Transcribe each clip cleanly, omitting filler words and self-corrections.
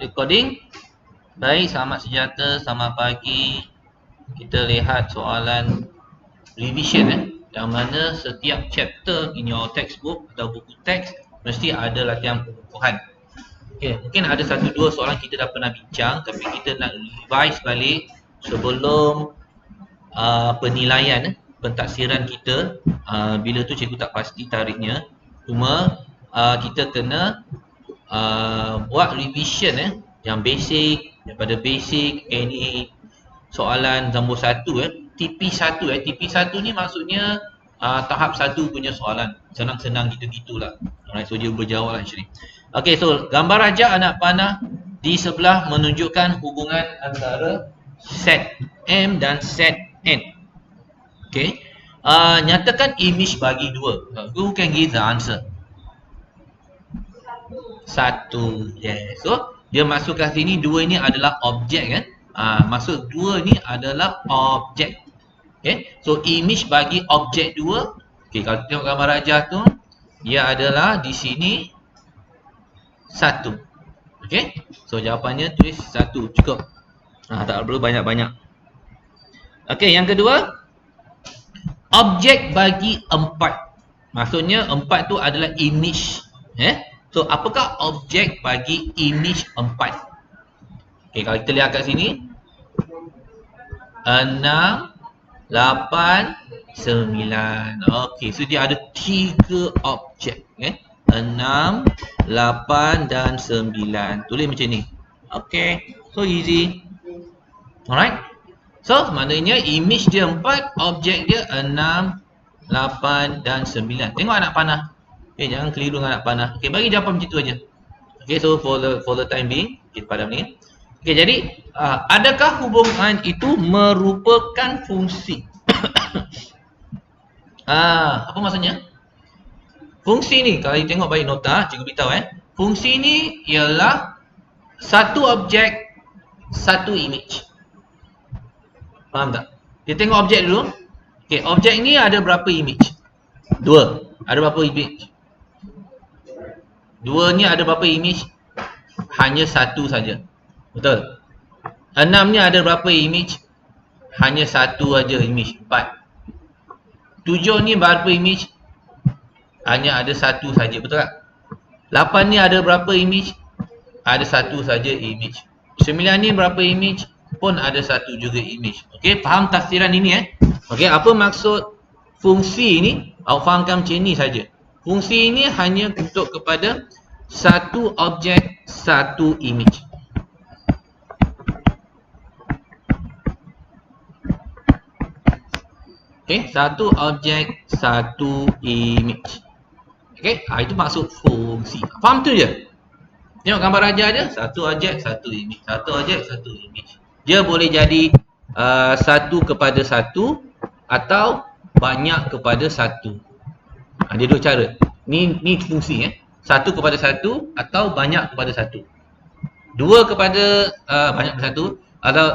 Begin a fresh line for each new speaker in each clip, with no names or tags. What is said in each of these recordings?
Recording. Baik, selamat sejahtera, selamat pagi. Kita lihat soalan revision yang mana setiap chapter in your textbook atau buku teks mesti ada latihan pengukuhan. Okay, mungkin ada satu dua soalan kita dah pernah bincang, tapi kita nak revise balik sebelum penilaian pentaksiran kita. Bila tu cikgu tak pasti tarikhnya. Cuma kita kena buat revision yang basic, daripada basic ini soalan nombor 1 TP1 TP1 ni maksudnya tahap 1 punya soalan, senang-senang gitu-gitulah. Alright, so dia berjawab lah macam ni. Okey, so gambar rajak anak panah di sebelah menunjukkan hubungan antara set M dan set N. Okey, nyatakan image bagi 2. Who can give the answer? 1. Yes. So dia masukkan sini 2 ni adalah objek kan. Maksud 2 ni adalah objek. Okay. So image bagi objek 2. Okay, kalau tengok gambar rajah tu, dia adalah di sini 1. Okay. So jawapannya tulis 1 cukup. Tak perlu banyak-banyak. Okay, yang kedua, objek bagi 4. Maksudnya 4 tu adalah image. So, apakah objek bagi image 4? Okay, kalau kita lihat kat sini 6, 8, 9. Okay, so dia ada 3 objek 6, 8 dan 9. Tulis macam ni. Okay, so easy. Alright. So, maknanya image dia 4, objek dia 6, 8 dan 9. Tengok anak panah. Okay, jangan keliru dengan anak panah. Okay, bagi jawapan macam tu aja. Okay, so for the time being, kita padam ni. Okay, jadi adakah hubungan itu merupakan fungsi? Apa maksudnya? Fungsi ni, kalau kita tengok bagi nota, cikgu beritahu fungsi ni ialah satu objek, satu image. Faham tak? Kita tengok objek dulu. Okay, objek ni ada berapa image? 2. Ada berapa image? 2 ni ada berapa image? Hanya 1 saja. Betul? 6 ni ada berapa image? Hanya 1 saja image. 4. 7 ni berapa image? Hanya ada 1 saja. Betul tak? 8 ni ada berapa image? Ada 1 saja image. 9 ni berapa image? Pun ada 1 juga image. Okey, faham tafsiran ini Okey, apa maksud fungsi ni? Awak fahamkan macam ni saja. Fungsi ini hanya untuk kepada satu objek, satu image. Okay, satu objek, satu image. Okay, itu maksud fungsi. Faham tu je? Tengok gambar raja je, satu objek, satu image. Satu objek, satu image. Dia boleh jadi satu kepada satu atau banyak kepada satu. Dia dua cara. Ni fungsi satu kepada satu atau banyak kepada satu. Dua kepada banyak kepada satu atau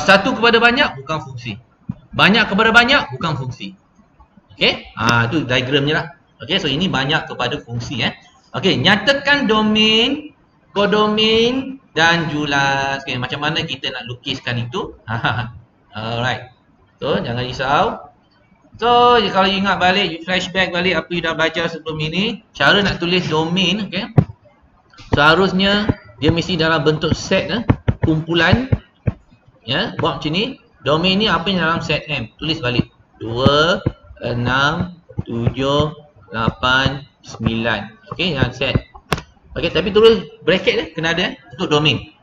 satu kepada banyak bukan fungsi. Banyak kepada banyak bukan fungsi. Okey? Tu diagramnya lah. Okey, so ini banyak kepada fungsi Okey, nyatakan domain, kodomain dan julas. Okey, macam mana kita nak lukiskan itu? Alright. So, jangan risau. So, kalau you ingat balik, you flashback balik apa you dah belajar sebelum ini, cara nak tulis domain, okay? Seharusnya dia mesti dalam bentuk set kumpulan. Buat macam ni. Domain ni apa yang dalam set M? Tulis balik. 2, 6, 7, 8, 9. Okey, yang set. Okey, tapi tulis bracket kena ada untuk domain.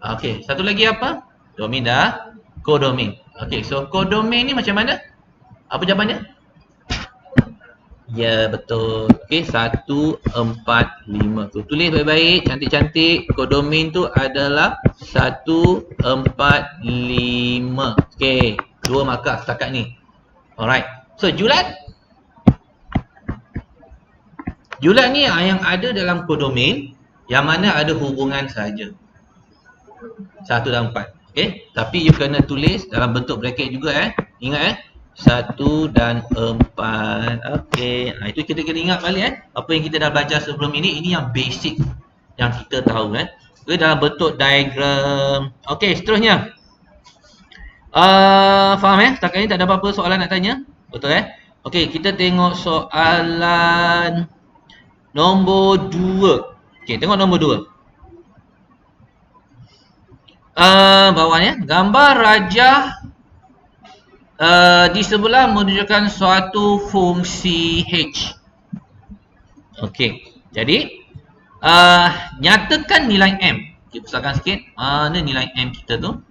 Okey, satu lagi apa? Domain dah, kodomain. Okey, so kodomain ni macam mana? Apa jawapannya? Ya, betul. Okey, 1, 4, 5. So, tulis baik-baik, cantik-cantik. Kodomain tu adalah 1, 4, 5. Okey, 2 markah setakat ni. Alright. So, julat. Julat ni yang ada dalam kodomain, yang mana ada hubungan saja. 1 dan 4. Okey, tapi you kena tulis dalam bentuk bracket juga Ingat 1 dan 4. Okey, itu kita kena ingat balik apa yang kita dah belajar sebelum ini. Ini yang basic yang kita tahu dalam bentuk diagram. Okey, seterusnya. Faham Setakat ni tak ada apa-apa soalan nak tanya? Betul Okey, kita tengok soalan nombor 2. Okey, tengok nombor 2. Bawahnya, gambar rajah di sebelah menunjukkan suatu fungsi H. Okey, jadi nyatakan nilai M. Kita besarkan sikit. Mana nilai M kita tu?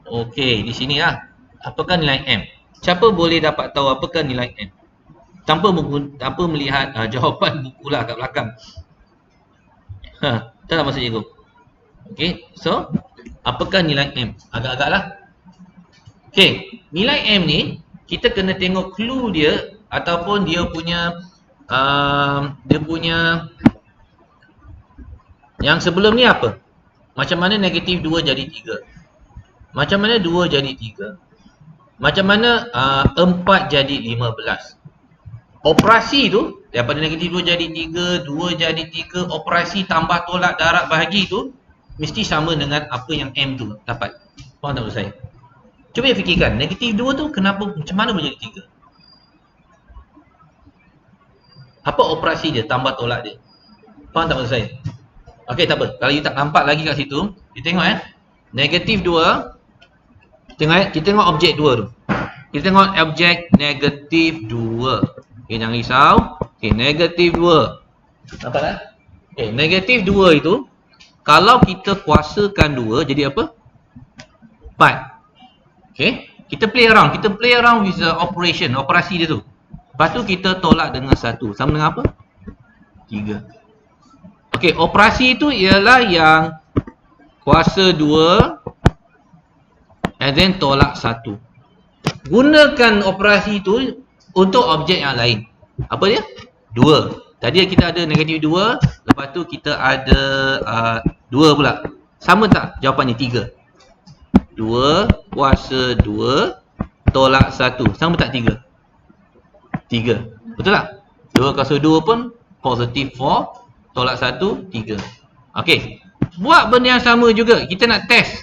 Okey, di sini lah. Apakah nilai M? Siapa boleh dapat tahu apakah nilai M? Tanpa melihat jawapan buku lah kat belakang. Tak nak masuk cikgu. Okey, so apakah nilai M? Agak-agak lah. Okey, nilai M ni kita kena tengok clue dia ataupun dia punya yang sebelum ni apa? Macam mana negatif 2 jadi 3? Macam mana 2 jadi 3? Macam mana 4 jadi 15? Operasi tu daripada negatif 2 jadi 3, 2 jadi 3, operasi tambah tolak darab bahagi tu mesti sama dengan apa yang M tu dapat. Faham tak maksud saya? Cuba fikirkan, negatif 2 tu kenapa, macam mana boleh jadi 3? Apa operasi dia, tambah tolak dia? Faham tak maksud saya? Okey, tak apa. Kalau you tak nampak lagi kat situ, kita tengok negatif 2. Kita tengok objek 2 tu. Kita tengok objek negatif 2. Okey, jangan risau. Okey, negatif 2. Nampak tak? Okey, negatif 2 itu kalau kita kuasakan 2 jadi apa? 4. Okey, kita play around with the operation, operasi dia tu. Lepas tu kita tolak dengan 1. Sama dengan apa? 3. Okey, operasi itu ialah yang kuasa 2 and then tolak 1. Gunakan operasi itu untuk objek yang lain. Apa dia? 2. Tadi kita ada negatif 2, lepas tu kita ada 2 pula. Sama tak jawapannya? 3. 2 kuasa 2 tolak 1. Sama tak 3? 3. Betul tak? 2 kuasa 2 pun positif 4 tolak 1, 3. Okey. Buat benda yang sama juga. Kita nak test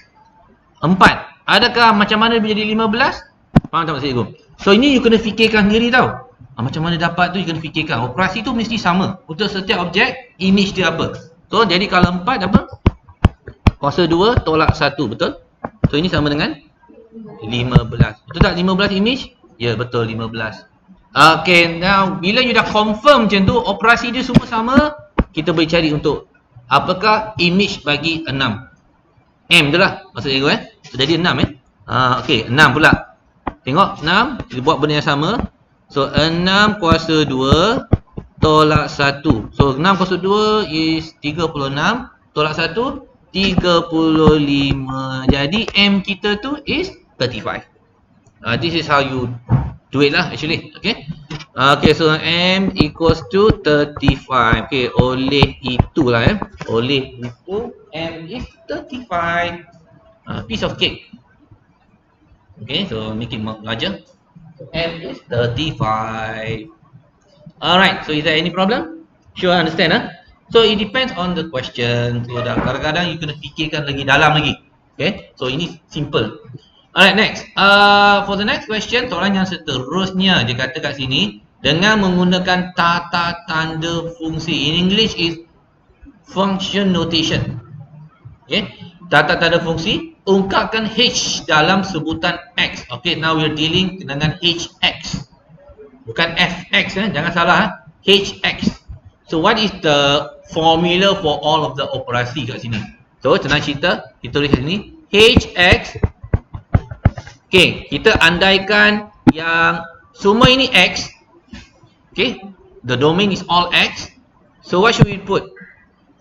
4. Adakah macam mana menjadi 15? Faham tak maksud cikgu? So ini you kena fikirkan sendiri tau. Macam mana dapat tu you kena fikirkan. Operasi tu mesti sama. Untuk setiap objek, image dia apa. So jadi kalau 4 apa? Kuasa 2 tolak 1. Betul? So ini sama dengan 15. Betul tak 15 image? Ya betul 15. Okay, now bila you dah confirm macam tu, operasi dia semua sama, kita boleh cari untuk apakah image bagi 6. M tu lah maksud cikgu So jadi 6 okay, 6 pula. Tengok 6, kita buat benda yang sama. So 6 kuasa 2 tolak 1. So 6 kuasa 2 is 36. Tolak 1, 35. Jadi M kita tu is 35. This is how you do it lah actually. Okay. Okay, so M equals to 35. Okay, oleh itulah oleh itu M is 35. Piece of cake. Okay, so make it larger. M is 35. Alright, so is there any problem? Sure, understand So it depends on the question. So kadang-kadang you kena fikirkan lagi dalam lagi. Okay, so ini simple. Alright, next. For the next question, soalan yang seterusnya dia kata kat sini dengan menggunakan tata tanda fungsi. In English is function notation. Okay, tata tanda fungsi. Ungkapkan H dalam sebutan X. Okay, now we're dealing dengan HX. Bukan FX, jangan salah. HX. So what is the formula for all of the operasi kat sini? So senang cerita, kita tulis kat sini HX. Okay, kita andaikan yang semua ini X. Okay, the domain is all X. So what should we put?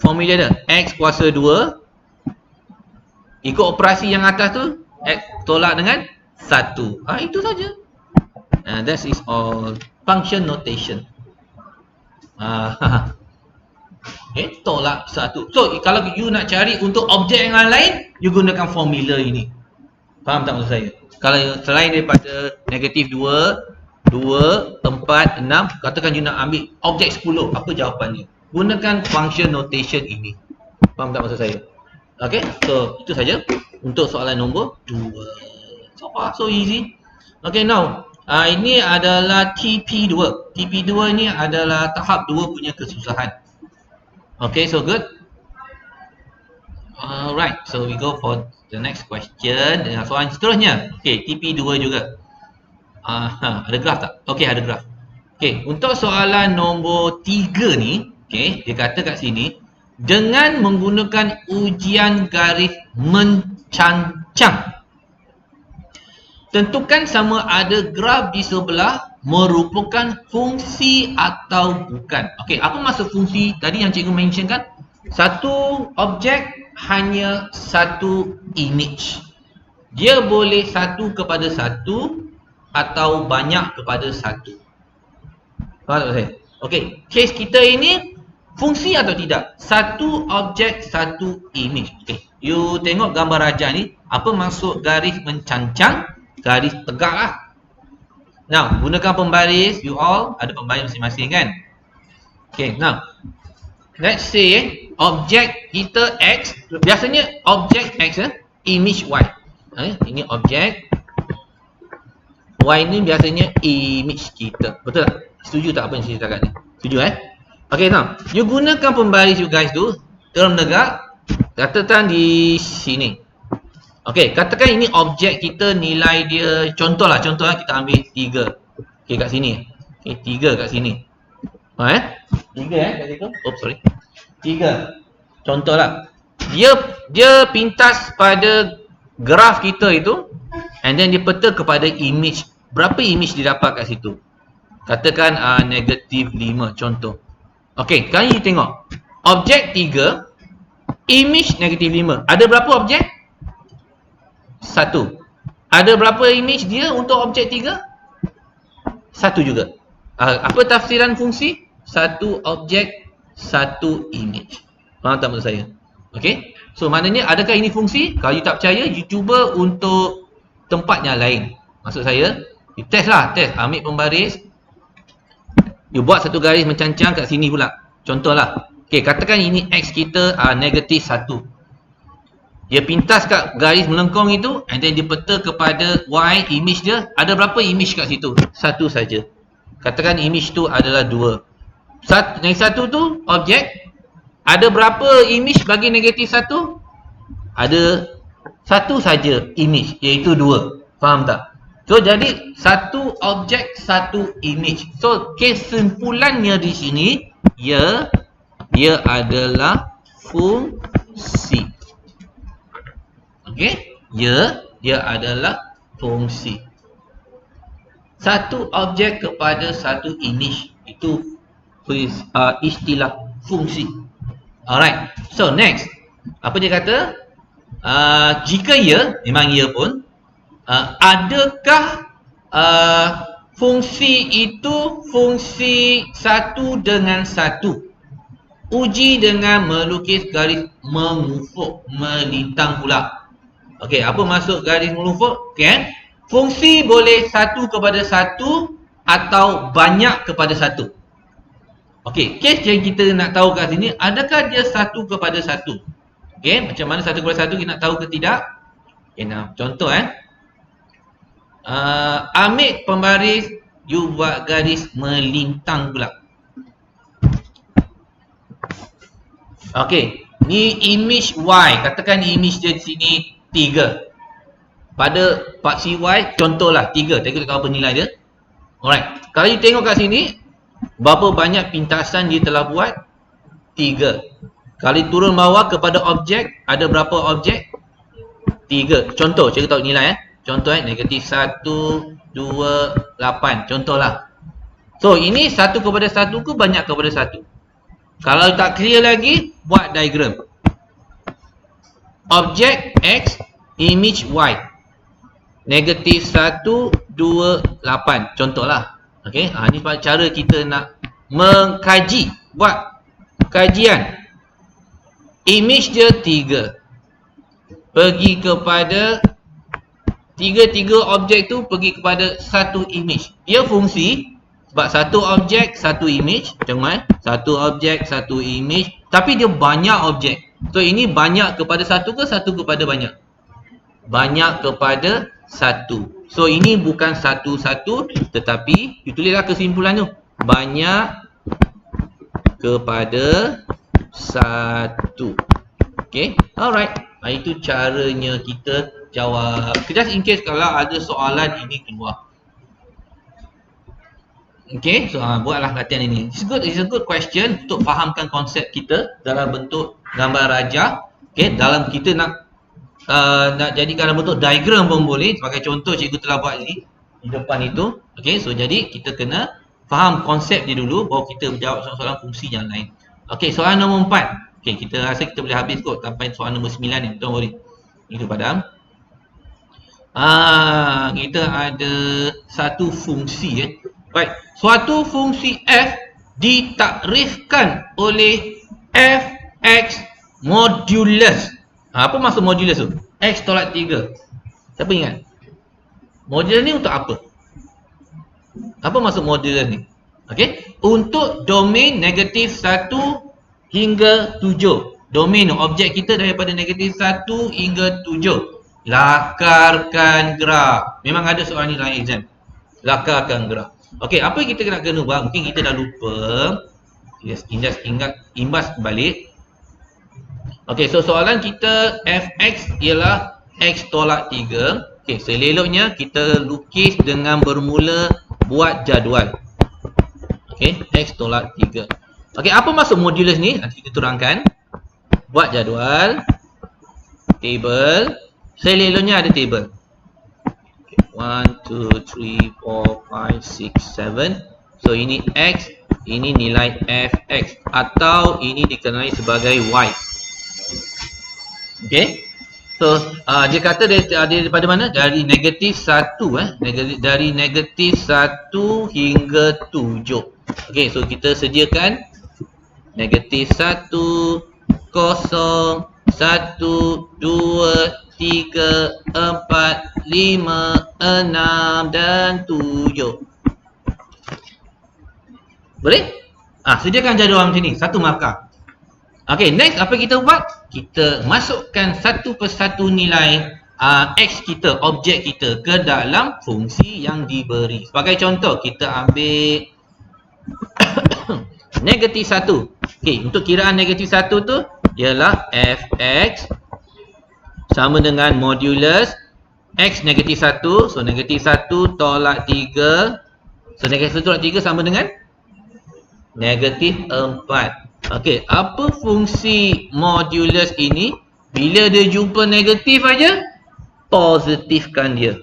Formula dia X kuasa 2. Ikut operasi yang atas tu, X tolak dengan 1. Itu saja. That is all function notation. Okay, tolak 1. So kalau you nak cari untuk objek yang lain, you gunakan formula ini. Faham tak maksud saya? Kalau selain daripada negatif 2, 4, 6, katakan you nak ambil objek 10, apa jawapannya? Gunakan function notation ini. Faham tak maksud saya? Okay, so itu saja untuk soalan nombor 2. So far, so easy. Okay, now ini adalah TP2. TP2 ni adalah tahap 2 punya kesusahan. Okay, so good. Alright, so we go for the next question. Dengan soalan seterusnya. Okay, TP2 juga. Ada graf tak? Okay, ada graf. Okay, untuk soalan nombor 3 ni, okay, dia kata kat sini, dengan menggunakan ujian garis mencancang, tentukan sama ada graf di sebelah merupakan fungsi atau bukan. Okay, apa maksud fungsi? Tadi yang cikgu mention kan, satu objek hanya satu image. Dia boleh satu kepada satu atau banyak kepada satu. Faham tak saya? Okey, case kita ini fungsi atau tidak? Satu objek, satu image. Okey, you tengok gambar raja ni, apa maksud garis mencancang? Garis tegak lah. Now, gunakan pembaris, you all ada pembaris masing-masing kan? Okey, now let's say objek kita X, biasanya objek X image Y. Ini objek Y ni biasanya image kita. Betul tak? Setuju tak apa yang saya cakap ni? Setuju Okay, now you gunakan pembaris you guys tu terus menegak. Katakan di sini. Okay, katakan ini objek kita, nilai dia, contoh lah kita ambil 3. Okay, kat sini. Okay, 3 kat sini. 3 kat situ. Oh, sorry. 3. Contohlah. Dia pintas pada graf kita itu, and then dia peta kepada image. Berapa image dia dapat kat situ? Katakan negatif 5 contoh. Okey, sekarang you tengok. Objek 3, image negatif 5. Ada berapa objek? 1. Ada berapa image dia untuk objek 3? 1 juga. Apa tafsiran fungsi? 1 objek, 1 image. Faham tak maksud saya? Okey. So maknanya adakah ini fungsi? Kalau you tak percaya, you cuba untuk tempat yang lain. Maksud saya, you test lah, ambil pembaris, you buat satu garis mencancang kat sini pula. Contohlah. Okey, katakan ini X kita negatif 1. Dia pintas kat garis melengkung itu, and then dia peta kepada Y image dia. Ada berapa image kat situ? 1 saja. Katakan image tu adalah 2. Yang 1 tu objek. Ada berapa image bagi negatif 1? Ada 1 saja image, iaitu 2. Faham tak? So, jadi 1 objek, 1 image. So, kesimpulannya di sini, dia adalah fungsi. Okey? Dia adalah fungsi. 1 objek kepada 1 image. Itu istilah fungsi. Alright. So, next. Apa dia kata? Jika ya, memang ya pun, adakah fungsi itu fungsi 1 dengan 1? Uji dengan melukis garis mengufuk, melintang pula. Okey, apa maksud garis mengufuk? Okay. Fungsi boleh 1 kepada 1 atau banyak kepada 1. Okey, case yang kita nak tahu kat sini, adakah dia 1 kepada 1? Okey, macam mana 1 kepada 1 kita nak tahu ke tidak? Okay, nah, contoh ambil pembaris, you buat garis melintang pula. Okey, ni image Y. Katakan image dia di sini 3. Pada paksi Y, contohlah 3. Tengok apa nilai dia. Alright, kalau you tengok kat sini, berapa banyak pintasan dia telah buat? 3. Kalau turun bawah kepada objek, ada berapa objek? 3. Contoh, saya tahu nilai Contoh negatif 1, 2, 8. Contohlah. So, ini 1 kepada 1 ke banyak kepada 1? Kalau tak clear lagi, buat diagram. Objek X, image Y. Negatif 1, 2, 8. Contohlah. Okey, ini cara kita nak mengkaji. Buat kajian. Image dia 3. Pergi kepada 3 objek tu pergi kepada 1 image. Dia fungsi sebab 1 objek, 1 image. Tengok 1 objek, 1 image. Tapi dia banyak objek. So ini banyak kepada satu ke satu kepada banyak? Banyak kepada satu. So ini bukan satu-satu, tetapi tulislah kesimpulan tu. Banyak kepada satu. Okay, alright. Itu caranya kita jawab. Just in case kalau ada soalan ini keluar. Okay, so buatlah latihan ini. It's a good question untuk fahamkan konsep kita dalam bentuk gambar rajah. Okay, dalam kita nak jadikan dalam bentuk diagram pun boleh. Sebagai contoh, cikgu telah buat ini di depan itu. Okay, so jadi kita kena faham konsep dia dulu baru kita menjawab soalan-soalan fungsi yang lain. Okay, soalan nombor 4. Okay, kita rasa kita boleh habis kot sampai soalan nombor 9 ni. Don't worry. Itu Padam. Kita ada satu fungsi Baik, suatu fungsi f ditakrifkan oleh fx modulus. Apa maksud modulus tu? X tolak 3. Siapa ingat? Modulus ni untuk apa? Apa maksud modulus ni? Okey, untuk domain negatif 1 hingga 7. Domain objek kita daripada negatif 1 hingga 7. Lakarkan graf. Memang ada soalan ni dalam exam. Lakarkan graf. Okey, apa yang kita kena buat? Mungkin kita dah lupa. Yes, ingat imbas balik. Okey, so soalan kita fx ialah x tolak 3. Okey, seleloknya kita lukis dengan bermula buat jadual. Okey, x tolak 3. Okey, apa maksud modulus ni? Nanti kita turunkan. Buat jadual. Table. Seleloknya ada table. 1, 2, 3, 4, 5, 6, 7. So ini x, ini nilai fx atau ini dikenali sebagai y. Okay. So dia kata daripada mana? Dari negatif 1 dari negatif 1 hingga 7. Okay, so kita sediakan negatif 1, 0, 1, 2, 3, 4, 5, 6 dan 7. Boleh? Sediakan jadual macam ni, satu markah. Okey, next apa kita buat? Kita masukkan satu persatu nilai x kita, objek kita ke dalam fungsi yang diberi. Sebagai contoh, kita ambil negatif 1. Okey, untuk kiraan negatif 1 tu ialah fx sama dengan modulus x negatif 1. So negatif 1 tolak 3. So negatif 1 tolak 3 sama dengan negatif 4. Okey, apa fungsi modulus ini? Bila dia jumpa negatif aja, positifkan dia.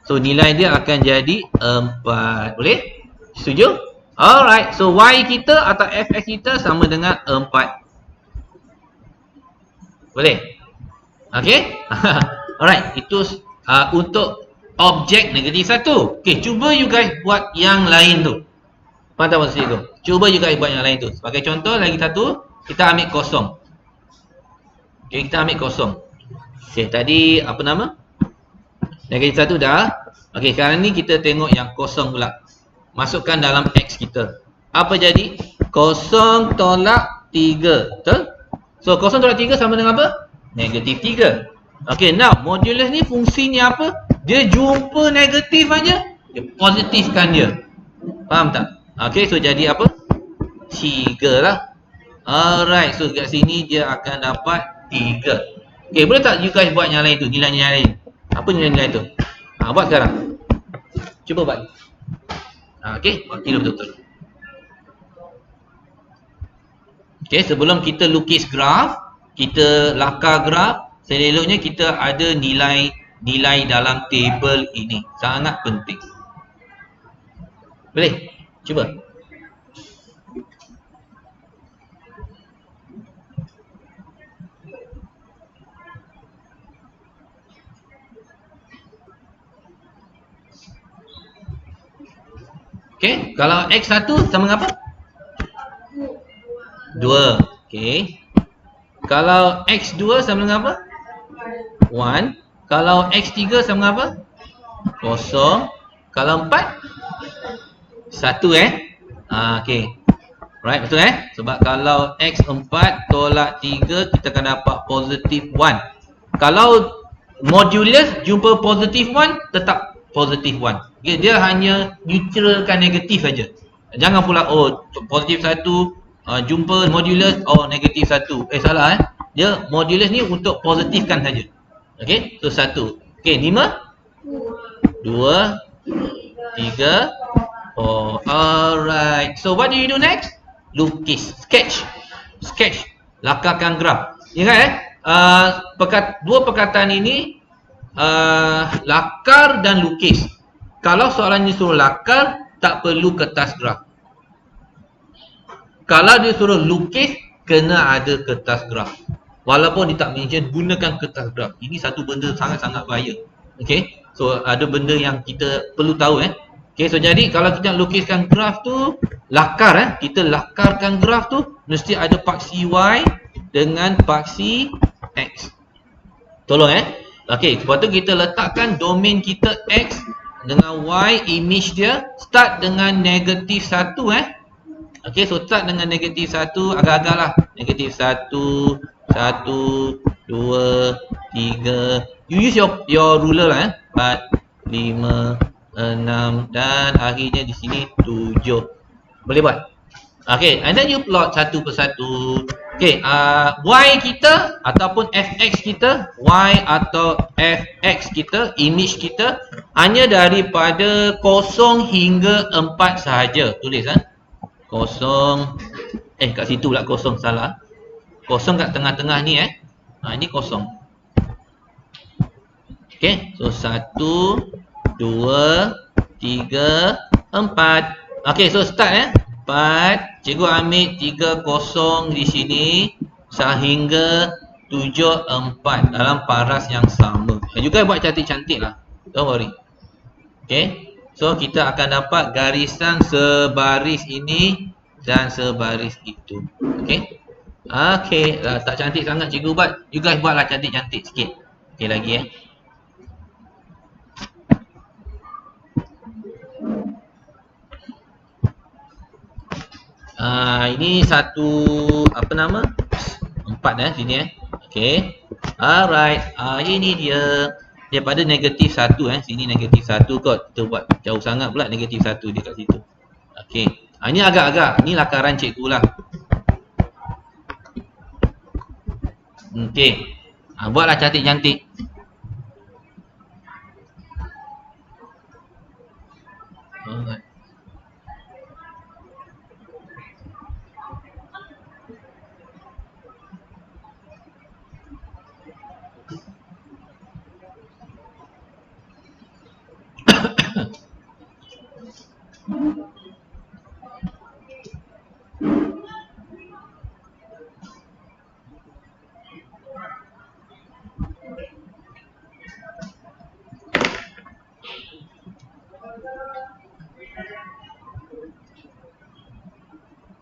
So nilai dia akan jadi 4. Boleh? Setuju? Alright, so y kita atau fx kita sama dengan 4. Boleh? Okey? Alright, itu untuk objek negatif 1. Okey, cuba you guys buat yang lain tu. Faham tak maksud itu? Cuba you guys buat yang lain tu. Sebagai contoh, lagi satu, kita ambil kosong. Okey, kita ambil kosong. Okey, tadi apa nama? Negatif 1 dah. Okey, sekarang ni kita tengok yang kosong pula. Masukkan dalam x kita. Apa jadi? Kosong tolak 3. Betul? So, kosong tolak 3 sama dengan apa? Negatif 3. Okey, now modulus ni fungsinya apa? Dia jumpa negatif aja, dia positifkan dia. Faham tak? Okey, so jadi apa? 3 lah. Alright, so kat sini dia akan dapat 3. Okey, boleh tak you guys buat yang lain tu, nilai-nilai lain? Apa nilai-nilai tu? Buat sekarang. Cuba buat. Okey, kira betul-betul. Okey, sebelum kita lukis graf, kita lakar graf, seleloknya kita ada nilai dalam table ini. Sangat penting. Boleh? Cuba. Okey, kalau x1 sama dengan apa? 2. Okey. Kalau x2 sama dengan apa? 1. Kalau x3 sama dengan apa? 0. Kalau 4? 1 okey. Right, betul Sebab kalau X4 tolak 3, kita akan dapat positif 1. Kalau modulus jumpa positif 1, tetap positif 1. Okay, dia hanya neutralkan negatif saja. Jangan pula, oh positif 1, jumpa modulus, oh negatif 1. Salah Dia modulus ni untuk positifkan saja. Okay, so 1. Okay, 5, 2, 3, 4. Alright. So what do you do next? Lukis, sketch, lakarkan graf. Ingat dua perkataan ini, lakar dan lukis. Kalau soalan ni suruh lakar, tak perlu kertas graf. Kalau dia suruh lukis, kena ada kertas graf. Walaupun dia tak mention, gunakan kertas graf. Ini satu benda sangat-sangat bahaya. Okay, so ada benda yang kita perlu tahu Okay, so jadi kalau kita lukiskan graf tu, lakar kita lakarkan graf tu, mesti ada paksi Y dengan paksi X. Tolong Okay, lepas tu kita letakkan domain kita X dengan Y, image dia start dengan negatif 1 Okay, so start dengan negatif 1, agak-agak lah. Negatif 1, 1, 2, 3. You use your ruler lah 4, 5, 6 dan akhirnya di sini 7. Boleh buat? Okay, and then you plot satu persatu. Okay, Y kita ataupun Fx kita, Y atau Fx kita, image kita hanya daripada 0 hingga 4 sahaja. Tulis 0. Kat situ pula 0, salah. 0 kat tengah-tengah ni ini 0. Okay, so 1, 2, 3, 4. Okay, so start 4. Cikgu ambil 3, 0 di sini sehingga 7, 4 dalam paras yang sama. Dan juga buat cantik-cantik lah. Don't worry. Okay, so kita akan dapat garisan sebaris ini dan sebaris itu. Okay. Okay, tak cantik sangat cikgu buat. You guys buatlah cantik-cantik sikit. Okay, lagi ini satu, apa nama? 4 sini Okay. Alright. Ini dia. Daripada negatif 1 sini negatif 1 kot. Kita buat jauh sangat pula negatif 1 dia kat situ. Okay. Ini agak-agak. Ini lakaran cikgu lah. Okay. Buatlah cantik-cantik. Alright.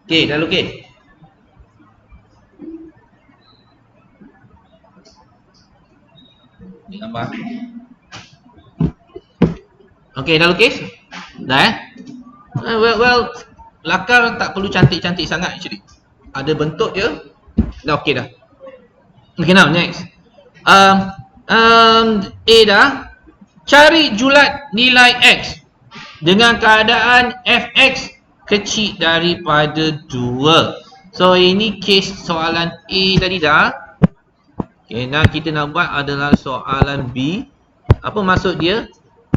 Okay, dah lukis. Ni gambar. Okay, dah lukis? Dah well, lakar tak perlu cantik-cantik sangat actually. Ada bentuk dia. Dah okey dah. Okay, now next. A dah. Cari julat nilai X dengan keadaan Fx kecil daripada 2. So ini case soalan A tadi dah. Okay, now kita nak buat adalah soalan B. Apa maksud dia?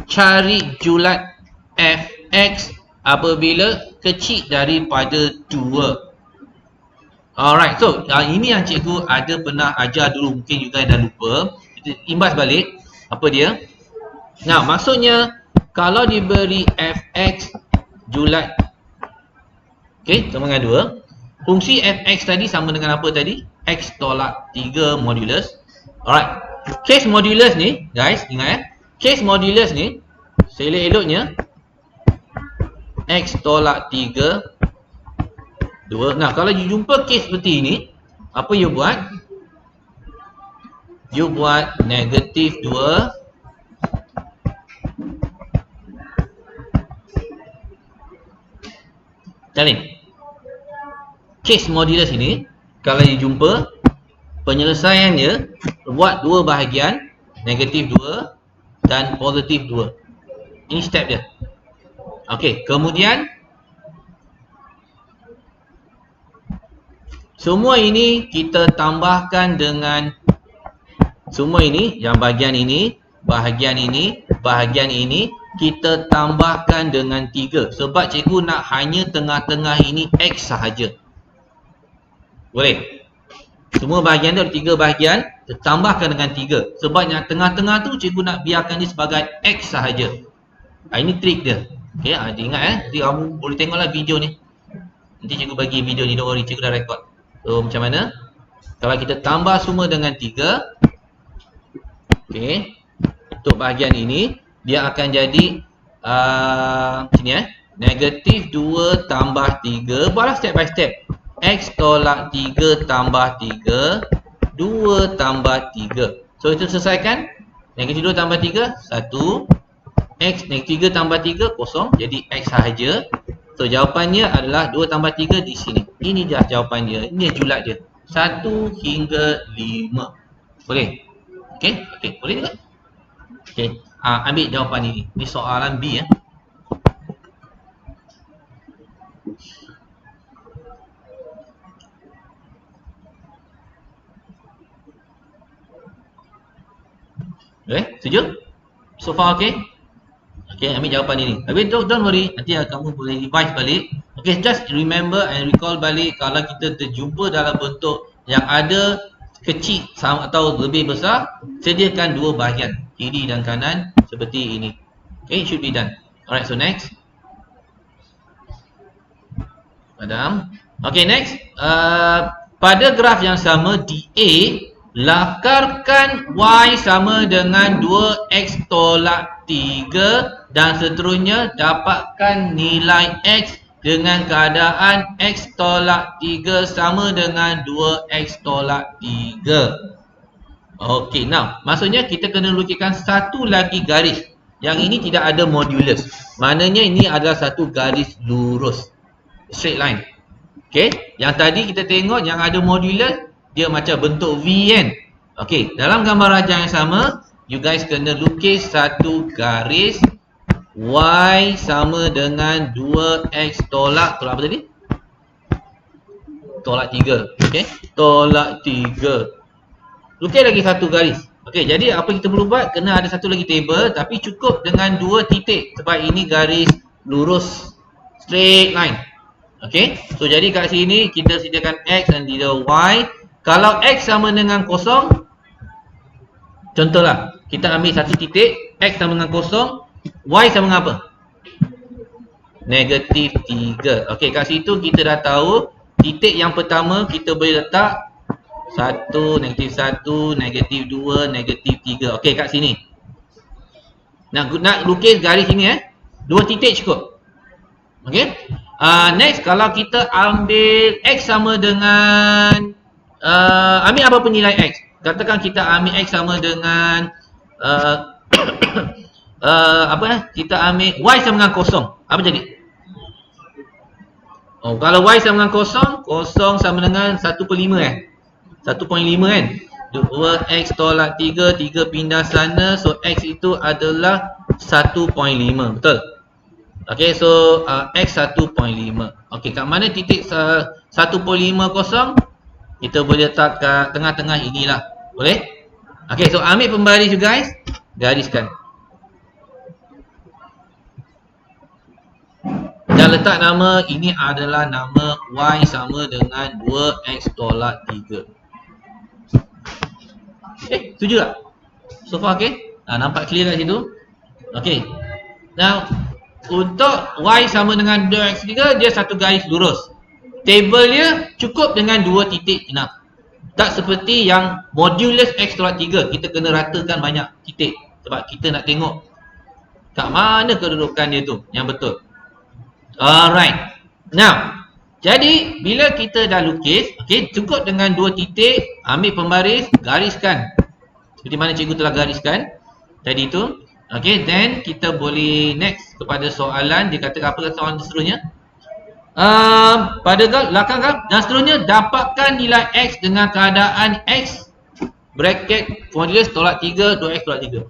Cari julat Fx apabila kecil daripada 2. Alright, so ini yang cikgu ada pernah ajar dulu. Mungkin you guys dah lupa. Kita imbas balik. Apa dia? Nah, maksudnya kalau diberi Fx julat, okay, sama dengan 2. Fungsi Fx tadi sama dengan apa tadi? X tolak 3 modulus. Alright. Case modulus ni, guys, ingat case modulus ni, seelok-eloknya X tolak 3, 2. Nah, kalau you jumpa case seperti ini, apa you buat? You buat negatif 2 Jalin. case modulus ini, kalau dijumpa, penyelesaiannya buat dua bahagian, negatif 2 dan positif 2. Ini step dia. Okey, kemudian semua ini kita tambahkan dengan semua ini, yang bahagian ini, bahagian ini, bahagian ini, kita tambahkan dengan 3. Sebab cikgu nak hanya tengah-tengah ini X sahaja. Boleh? Semua bahagian tu ada 3 bahagian, kita tambahkan dengan 3. Sebab yang tengah-tengah tu cikgu nak biarkan dia sebagai X sahaja. Ini trik dia. Okay, ingat nanti kamu boleh tengoklah video ni. Nanti cikgu bagi video ni, don't worry, cikgu dah record. So macam mana? Kalau kita tambah semua dengan 3, okay, untuk bahagian ini, dia akan jadi sini negatif 2 tambah 3. Buatlah step by step. X tolak 3 tambah 3, 2 tambah 3. So itu selesaikan. Negatif 2 tambah 3, 1. X negatif 3 tambah 3, kosong. Jadi X sahaja. So jawapannya adalah 2 tambah 3 di sini. Ini dah jawapan dia. Ini julat dia. 1 hingga 5. Boleh? Okey? Okey, boleh juga? Okey. Ambil jawapan ini. Ini soalan B ya. Okay, setuju? So far okay? Okay, ambil jawapan ini. Tapi don't worry, nanti kamu boleh revise balik. Okay, just remember and recall balik kalau kita terjumpa dalam bentuk yang ada kecil sama atau lebih besar, sediakan dua bahagian, kiri dan kanan seperti ini. Okay, it should be done. Alright, so next. Padam. Okay, next. Pada graf yang sama, DA, lakarkan Y sama dengan 2X tolak 3 dan seterusnya dapatkan nilai X dengan keadaan X tolak 3 sama dengan 2X tolak 3. Okey, now maksudnya kita kena lukiskan satu lagi garis. Yang ini tidak ada modulus. Maknanya ini adalah satu garis lurus. Straight line. Okey, yang tadi kita tengok yang ada modulus, dia macam bentuk V kan. Okey, dalam gambar rajah yang sama, you guys kena lukis satu garis Y sama dengan 2X tolak apa tadi? Tolak 3. Okey, tolak 3. Lukis lagi satu garis. Okey, jadi apa kita perlu buat? Kena ada satu lagi table, tapi cukup dengan 2 titik sebab ini garis lurus straight line. Okey, so jadi kat sini kita sediakan X dan tidak Y. Kalau X sama dengan kosong, contohlah, kita ambil satu titik, X sama dengan kosong, Y sama dengan apa? Negatif 3. Okey, kat situ kita dah tahu, titik yang pertama kita boleh letak 1, negatif 1, negatif 2, negatif 3. Okey, kat sini. Nak lukis garis ini dua titik cukup. Okey. Next, kalau kita ambil X sama dengan ambil apa penilai X? Katakan kita ambil X sama dengan kita ambil Y sama dengan kosong. Apa jadi? Oh, kalau Y sama dengan kosong, kosong sama dengan 1/5 1.5 kan? 2X tolak 3, 3 pindah sana. So X itu adalah 1.5. Betul? Okey, so X 1.5. Okey, kat mana titik 1.5 kosong? Kita boleh letak kat tengah-tengah inilah. Boleh? Okey, so ambil pembaris you guys. Gariskan. Dan letak nama, ini adalah nama Y sama dengan 2X tolak 3. Okey, setuju tak? So far okey? Nampak clear kat situ? Okey. Now, untuk Y sama dengan 2X3, dia satu garis lurus. Table dia cukup dengan dua titik enough. Tak seperti yang modulus X tolak 3, kita kena ratakan banyak titik. Sebab kita nak tengok kat mana kedudukan dia tu yang betul. Alright. Now, jadi bila kita dah lukis, okay, cukup dengan dua titik, ambil pembaris, gariskan. Seperti mana cikgu telah gariskan tadi tu. Okay, then kita boleh next kepada soalan. Dia kata apa soalan seterusnya? Pada belakang dan seterusnya dapatkan nilai X dengan keadaan X bracket modulus tolak 3 2X tolak 3.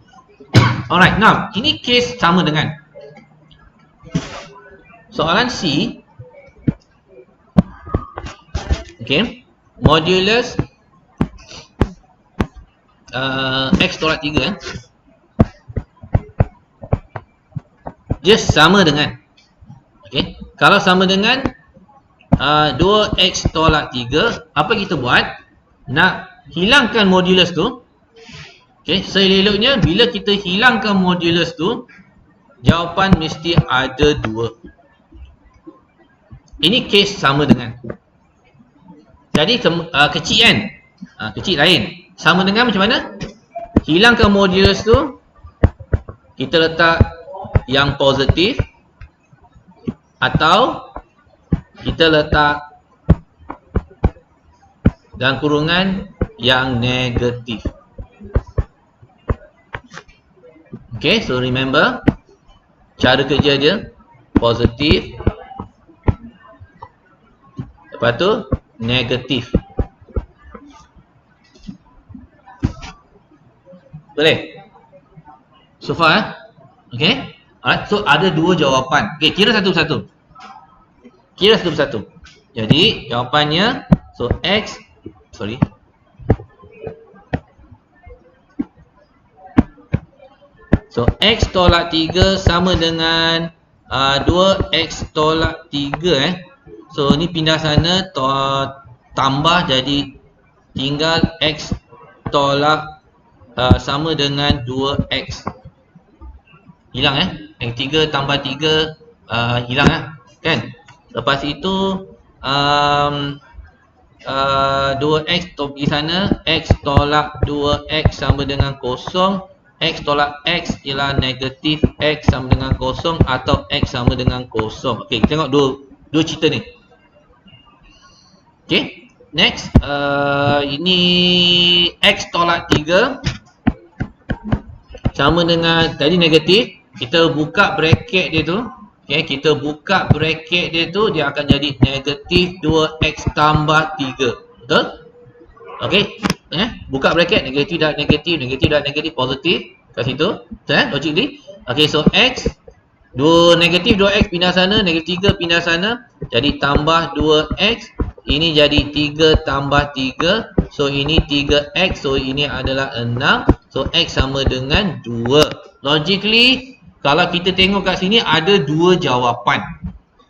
Alright, now ini case sama dengan soalan C. Okay, modulus X tolak 3 dia sama dengan, okay, kalau sama dengan 2X tolak 3, apa kita buat? Nak hilangkan modulus tu. Okay, seleloknya bila kita hilangkan modulus tu, jawapan mesti ada 2. Ini case sama dengan. Jadi kecil kan? Kecil lain. Sama dengan macam mana? Hilangkan modulus tu, kita letak yang positif, atau kita letak dalam kurungan yang negatif. Okay, so remember cara kerja dia positif, lepas tu negatif. Boleh? So far, okay? Alright, so ada 2 jawapan. Okay, kira satu-satu. Kira satu-satu. Jadi jawapannya, so X, sorry. So X tolak 3 sama dengan 2X tolak 3 So ni pindah sana, tambah jadi tinggal X tolak sama dengan 2X. Hilang yang 3 tambah 3 hilang kan. Lepas itu 2X pergi sana, X tolak 2X sama dengan 0, X tolak X ialah negatif, X sama dengan 0 atau X sama dengan 0. Okey, kita tengok dua cerita ni. Okey, next ini X tolak 3 sama dengan tadi negatif, kita buka bracket dia tu. Okay, kita buka bracket dia tu, dia akan jadi negatif 2X tambah 3. Betul? Okay, buka bracket, negatif dan negatif, negatif dan negatif, positif kat situ. Betul logik ni? Okay, so X, negatif 2X pindah sana, negatif 3 pindah sana, jadi tambah 2X, ini jadi 3 tambah 3, so ini 3X, so ini adalah 6, so X sama dengan 2. Logically, kalau kita tengok kat sini ada 2 jawapan.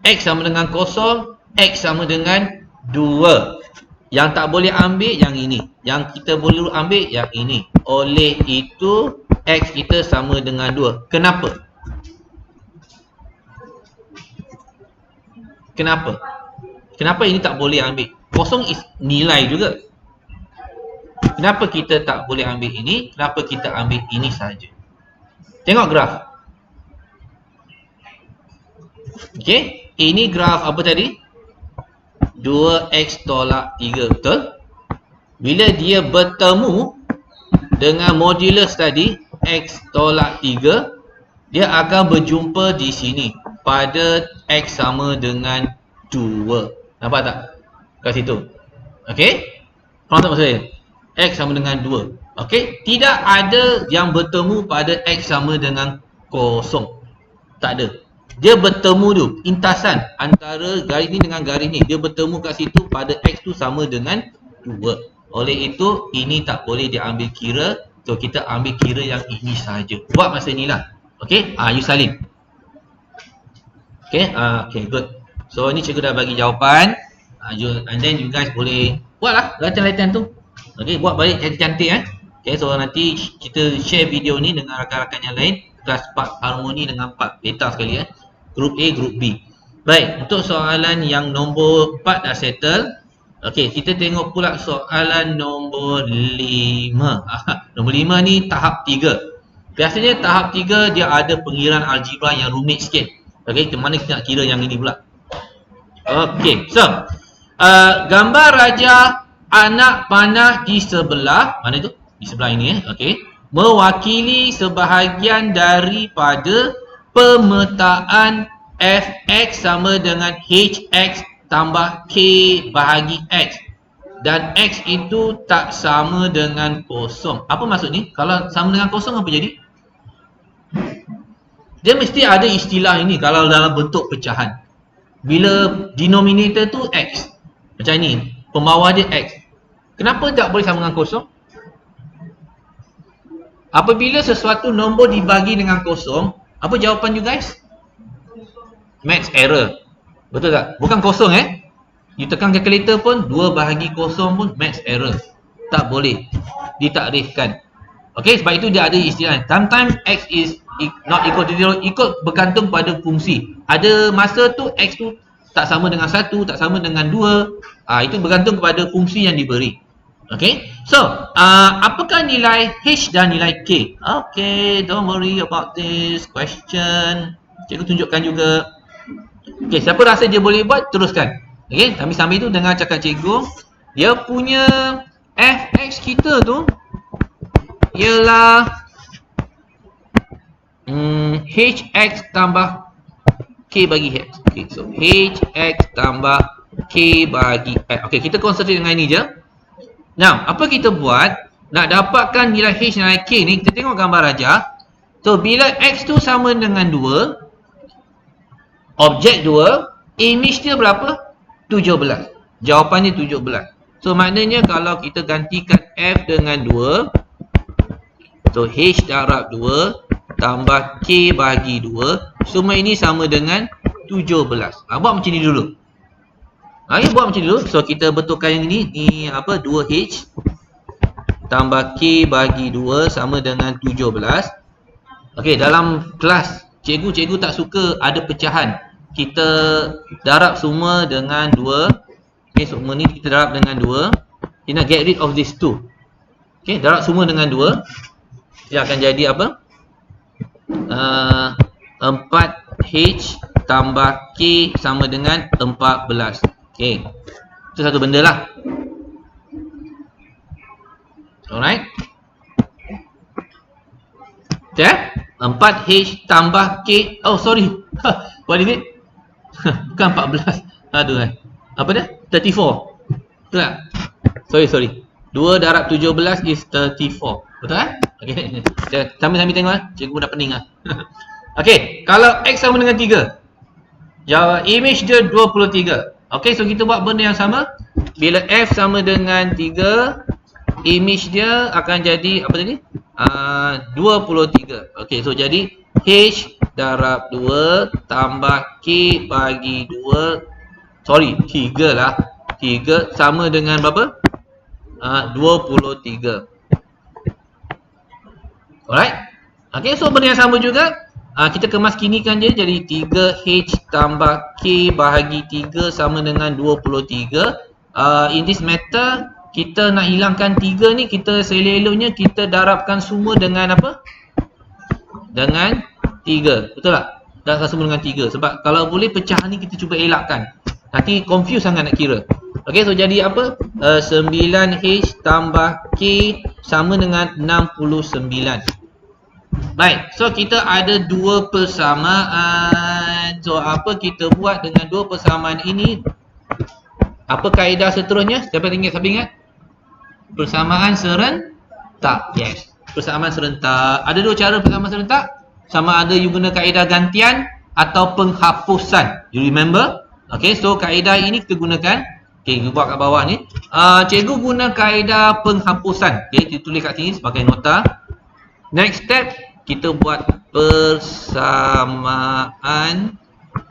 X sama dengan 0, X sama dengan 2. Yang tak boleh ambil yang ini. Yang kita boleh ambil yang ini. Oleh itu, X kita sama dengan 2. Kenapa? Kenapa? Kenapa ini tak boleh ambil? 0 is nilai juga. Kenapa kita tak boleh ambil ini? Kenapa kita ambil ini saja? Tengok graf. Okey, ini graf apa tadi? 2X tolak 3, betul? Bila dia bertemu dengan modulus tadi, X tolak 3, dia akan berjumpa di sini pada X sama dengan 2. Nampak tak? Kat situ. Okey? Faham tak maksud saya? X sama dengan 2. Okey? Tidak ada yang bertemu pada X sama dengan 0. Tak ada. Dia bertemu tu, intasan antara garis ni dengan garis ni. Dia bertemu kat situ pada X tu sama dengan 2. Oleh itu, ini tak boleh diambil kira. So, kita ambil kira yang ini sahaja. Buat masa ni lah. Okay, you salin. Okay, okay, good. So, ni cikgu dah bagi jawapan. And then you guys boleh buat lah latihan-latihan tu. Okay, buat balik cantik-cantik Okay, so nanti kita share video ni dengan rakan-rakan yang lain. Kelas part harmoni dengan part beta sekali Group A, Group B. Baik, untuk soalan yang nombor 4 dah settle. Okey, kita tengok pula soalan nombor 5. Nombor 5 ni tahap 3. Biasanya tahap 3 dia ada pengiraan algebra yang rumit sikit. Okey, ke mana kita nak kira yang ini pula? Okey, so gambar raja anak panah di sebelah, mana tu? Di sebelah ini okey. Mewakili sebahagian daripada pemetaan Fx sama dengan Hx tambah K bahagi X. Dan X itu tak sama dengan kosong. Apa maksud ni? Kalau sama dengan kosong apa jadi? Dia mesti ada istilah ini kalau dalam bentuk pecahan. Bila denominator tu X. Macam ni. Pembawah dia X. Kenapa tak boleh sama dengan kosong? Apabila sesuatu nombor dibagi dengan kosong, apa jawapan you guys? Max error. Betul tak? Bukan kosong You tekan calculator pun 2 bahagi kosong pun max error. Tak boleh ditakrifkan. Okey, sebab itu dia ada istilah. Sometimes X is not equal to 0. Ikut bergantung pada fungsi. Ada masa tu X tu tak sama dengan 1, tak sama dengan 2. Itu bergantung kepada fungsi yang diberi. Okay, so apakah nilai H dan nilai K? Okay, don't worry about this question. Cikgu tunjukkan juga. Okay, siapa rasa dia boleh buat, teruskan. Okay, sambil itu dengar cakap cikgu. Dia punya Fx kita tu ialah Hx tambah K bagi H. Okay, so Hx tambah K bagi X. Okay, kita concentrate dengan ini je. Now, apa kita buat? Nak dapatkan nilai H dan nilai K ni, kita tengok gambar raja. So, bila X tu sama dengan 2, objek 2, image dia berapa? 17. Jawapannya 17. So, maknanya kalau kita gantikan F dengan 2, so H darab 2 tambah K bagi 2, semua ini sama dengan 17. Buat macam ni dulu. Buat macam dulu. So kita betulkan yang ini. Ni apa? 2H tambah K bagi 2 sama dengan 17. Okey, dalam kelas cikgu tak suka ada pecahan. Kita darab semua dengan 2. Okey, semua ni kita darab dengan 2. Kita nak get rid of this 2. Okey, darab semua dengan 2. Dia akan jadi apa? 4H tambah K sama dengan 14. Okey. Itu satu benda lah. Alright. Okay. 4H tambah K. Oh, sorry. What is it? Bukan 14. Aduh. Apa dia? 34. Betul tak? Sorry. 2 darab 17 is 34. Betul kan? Okay. Sambil tengok. Cikgu dah pening lah. Okay. Kalau X sama dengan 3. Jawab image dia 23. Okay, so kita buat benda yang sama. Bila F sama dengan 3, image dia akan jadi apa tadi? 23. Okay, so jadi H darab 2 tambah K bagi 2. Sorry, 3 lah. 3 sama dengan berapa? 23. Alright. Okay, so benda yang sama juga. Kita kemaskinikan je jadi 3H tambah K bahagi 3 sama dengan 23. In this matter, kita nak hilangkan 3 ni, kita seleloknya kita darabkan semua dengan apa? Dengan 3. Betul tak? Darabkan semua dengan 3. Sebab kalau boleh pecahan ni kita cuba elakkan. Nanti confuse sangat nak kira. Okay, so jadi apa? 9H tambah K sama dengan 69. Baik, so kita ada dua persamaan. So apa kita buat dengan dua persamaan ini? Apa kaedah seterusnya? Siapa ingat? Persamaan serentak. Yes, persamaan serentak. Ada dua cara persamaan serentak. Sama ada you guna kaedah gantian atau penghapusan. You remember? Okay, so kaedah ini kita gunakan. Okay, you buat kat bawah ni. Cikgu guna kaedah penghapusan. Okay, kita tulis kat sini sebagai nota. Next step, kita buat persamaan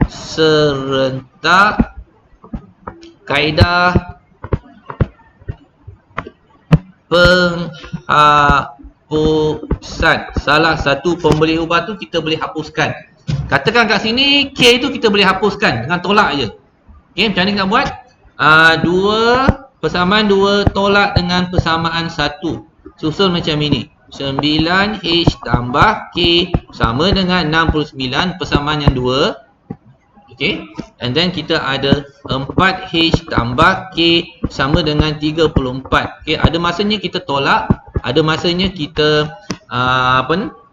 serentak kaedah penghapusan. Salah satu pembeli ubah tu kita boleh hapuskan. Katakan kat sini K tu kita boleh hapuskan dengan tolak je. Okay, macam ni kita buat. Persamaan 2 tolak dengan persamaan 1. Susun macam ini. 9H tambah K sama dengan 69, persamaan yang 2. Okay. And then kita ada 4H tambah K sama dengan 34. Okay. Ada masanya kita tolak. Ada masanya kita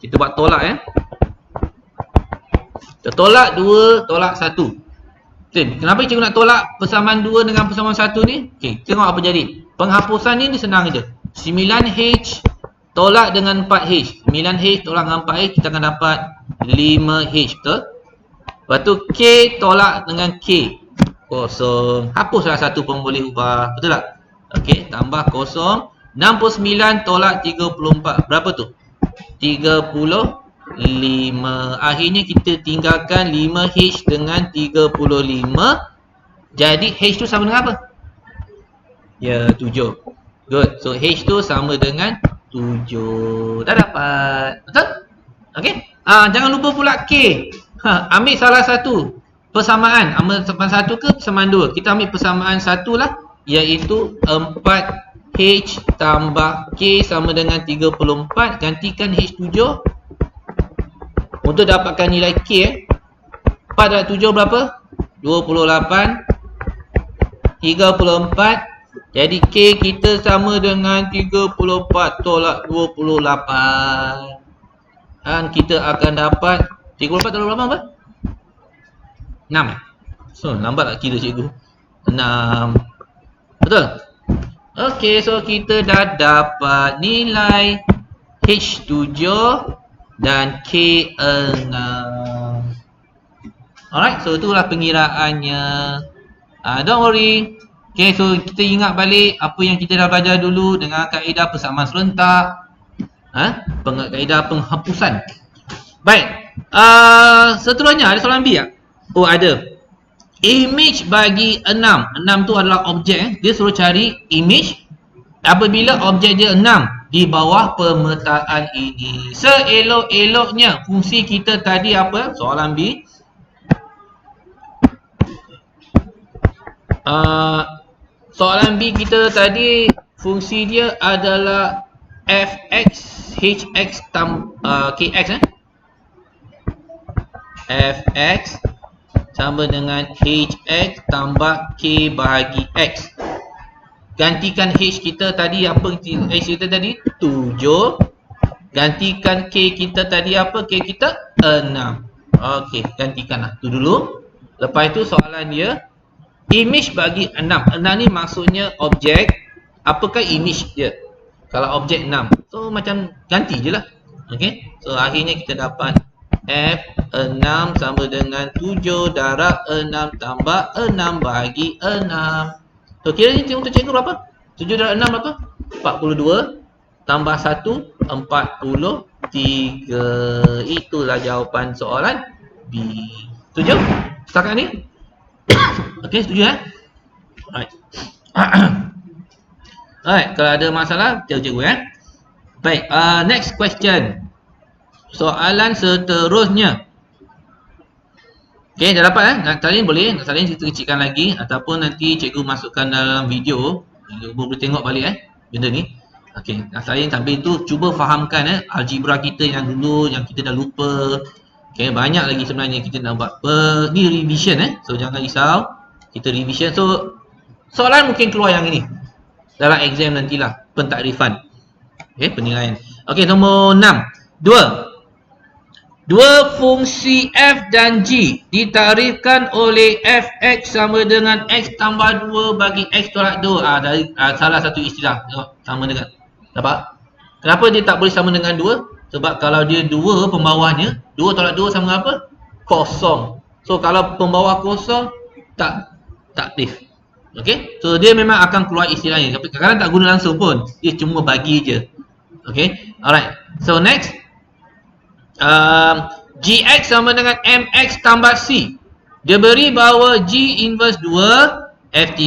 kita buat tolak . Tertolak 2, tolak 1. Okay, kenapa cikgu nak tolak persamaan 2 dengan persamaan 1 ni? Okay, tengok apa jadi. Penghapusan ni senang je. 9H tolak dengan 4H. 9H tolak dengan 4H, kita akan dapat 5H, betul? Lepas tu K tolak dengan K. Kosong. Hapuslah satu pun boleh ubah. Betul tak? Okey, tambah kosong. 69 tolak 34. Berapa tu? 35. Akhirnya kita tinggalkan 5H dengan 35. Jadi H tu sama dengan apa? Ya, 7. Good. So H tu sama dengan 7. Dah dapat. Betul? Okey. Jangan lupa pula K. Ambil salah satu persamaan. Ambil persamaan 1 ke persamaan 2? Kita ambil persamaan 1 lah, iaitu 4H tambah K sama dengan 34. Gantikan H7 untuk dapatkan nilai K. 4 dan 7 berapa? 28. 34. Jadi K kita sama dengan 34 tolak 28. Dan kita akan dapat 34 tolak 28 apa? 6. So, lambat tak kira cikgu? 6. Betul? Okey, so kita dah dapat nilai H7 dan K6. Alright, so itulah pengiraannya. Don't worry. Okay, so kita ingat balik apa yang kita dah belajar dulu dengan kaedah persamaan serentak. Kaedah penghapusan. Baik. Seterusnya ada soalan B tak? Oh, ada. Image bagi 6. 6 tu adalah objek. Dia suruh cari image apabila objek dia 6 di bawah pemetaan ini. Seelok-eloknya fungsi kita tadi apa? Soalan B. Soalan B kita tadi fungsi dia adalah fx, hx, kx. Fx sama dengan hx tambah k bahagi x. Gantikan h kita tadi apa? H kita tadi 7. Gantikan k kita tadi apa? K kita 6. Okey, gantikanlah tu dulu. Lepas itu soalan dia image bagi 6. 6 ni maksudnya objek. Apakah image dia? Kalau objek 6. So macam ganti je lah. Okey. So akhirnya kita dapat F6 sama dengan 7 darab 6 tambah 6 bahagi 6. So kira ni untuk cikgu berapa? 7 darab 6 berapa? 42 tambah 1 43. Itulah jawapan soalan B. Setuju? Setakat ni? Okey, setuju Alright. Alright, kalau ada masalah tell cikgu Baik, next question. Soalan seterusnya. Okey, dah dapat nak salin boleh, nak salin kita kecilkan lagi ataupun nanti cikgu masukkan dalam video. Cikgu boleh tengok balik benda ni. Okey, nak salin sambil tu cuba fahamkan algebra kita yang dulu yang kita dah lupa. Okey, banyak lagi sebenarnya kita nak buat. Ni revision So jangan risau. Kita revision. So soalan mungkin keluar yang ini dalam exam nantilah, pentakrifan. Okey, penilaian. Okey, nombor 6. 2. Dua fungsi f dan g ditarifkan oleh fx sama dengan x tambah 2 bagi x tolak 2. Dari salah satu istilah. Tengok, sama dengan. Dapat? Kenapa dia tak boleh sama dengan 2? Sebab kalau dia 2 pembawahnya, 2 tolak 2 sama dengan apa? Kosong. So kalau pembawah kosong, tak aktif. Okey? So dia memang akan keluar istilahnya. Tapi kadang-kadang tak guna langsung pun. Dia cuma bagi je. Okey? Alright. So next. Gx sama dengan mx tambah c. Dia beri bahawa G inverse 2 F3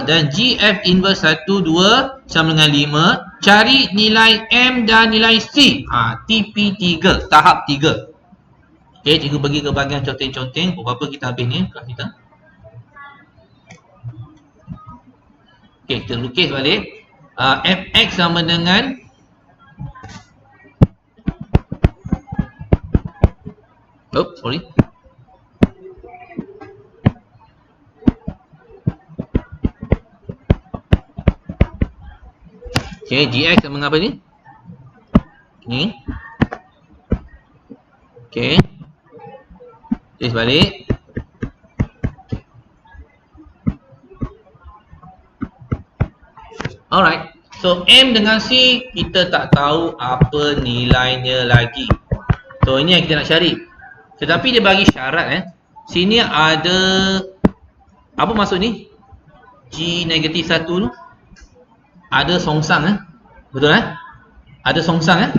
dan GF inverse 1 2 sama dengan 5. Cari nilai M dan nilai C. TP3, tahap 3. Okey, cikgu pergi ke bahagian conteng-conteng. Berapa kita habis ni kelas kita? Okey, kita lukis balik. Fx sama dengan sorry. Okay, Gx sama dengan apa ni? Ni. Okay. Tulis balik. Alright. So M dengan C kita tak tahu apa nilainya lagi. So ini yang kita nak cari. Tetapi dia bagi syarat Sini ada apa maksud ni? G negatif 1 tu ada songsang Betul Ada songsang